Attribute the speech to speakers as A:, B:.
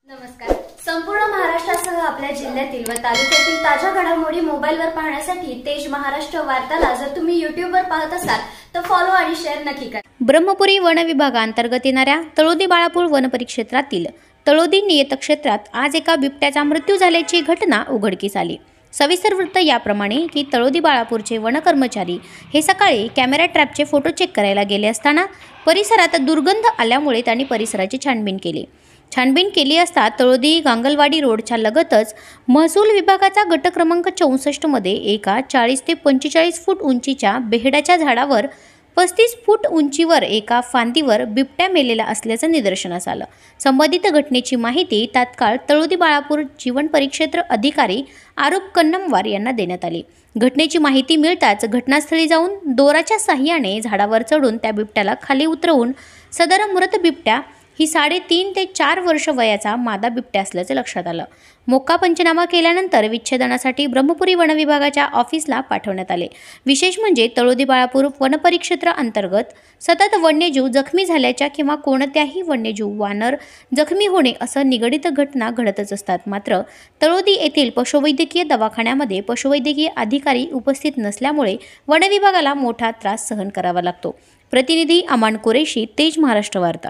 A: नमस्कार. संपूर्ण महाराष्ट्रासह आपल्या जिल्ह्यातील व तालुक्यातील ताज्या घडामोडी मोबाईलवर पाहण्यासाठी तेज महाराष्ट्र वार्ताला जर तुम्ही युट्यूबवर पाहत असाल तर फॉलो आणि शेअर नक्की करा.
B: ब्रह्मपुरी वन विभागांतर्गत येणाऱ्या तळोदी बाळापूर वनपरिक्षेत्रातील तळोदी नियतक्षेत्रात आज एका बिबट्याचा मृत्यू झाल्याची घटना उघडकीस आली. सविस्तर वृत्त याप्रमाणे की तळोदी बाळापूरचे वन कर्मचारी हे सकाळी कॅमेरा ट्रॅपचे फोटो चेक करायला गेले असताना परिसरात दुर्गंध आल्यामुळे त्यांनी परिसराची छानबीन केली असता तळोदी गांगलवाडी रोडच्या लगतच महसूल विभागाचा गट क्रमांक 64 मध्ये एका 40 ते 45 फूट उंचीच्या बेहडाच्या झाडावर 35 फूट उंचीवर एका फांदीवर बिबट्या मेलेला असल्याचं निदर्शनास आलं. संबंधित घटनेची माहिती तात्काळ तळोदी बाळापूर जीवन परिक्षेत्र अधिकारी आरूप कन्नमवार यांना देण्यात आली. घटनेची माहिती मिळताच घटनास्थळी जाऊन दोराच्या साहाय्याने झाडावर चढून त्या बिबट्याला खाली उतरवून सदर मृत बिबट्या ही 3.5 ते 4 वर्ष वयाचा मादा बिबट्या असल्याचं लक्षात आलं. मोक्का पंचनामा केल्यानंतर विच्छेदनासाठी ब्रह्मपुरी वन विभागाच्या ऑफिसला पाठवण्यात आले. विशेष म्हणजे तळोदी बाळापूर वनपरिक्षेत्र अंतर्गत सतत वन्यजीव जखमी झाल्याच्या किंवा कोणत्याही वन्यजीव वानर जखमी होणे असं निगडित घटना घडतच असतात. मात्र तळोदी येथील पशुवैद्यकीय दवाखान्यामध्ये पशुवैद्यकीय अधिकारी उपस्थित नसल्यामुळे वन विभागाला मोठा त्रास सहन करावा लागतो. प्रतिनिधी अमान कुरेशी, तेज महाराष्ट्र वार्ता.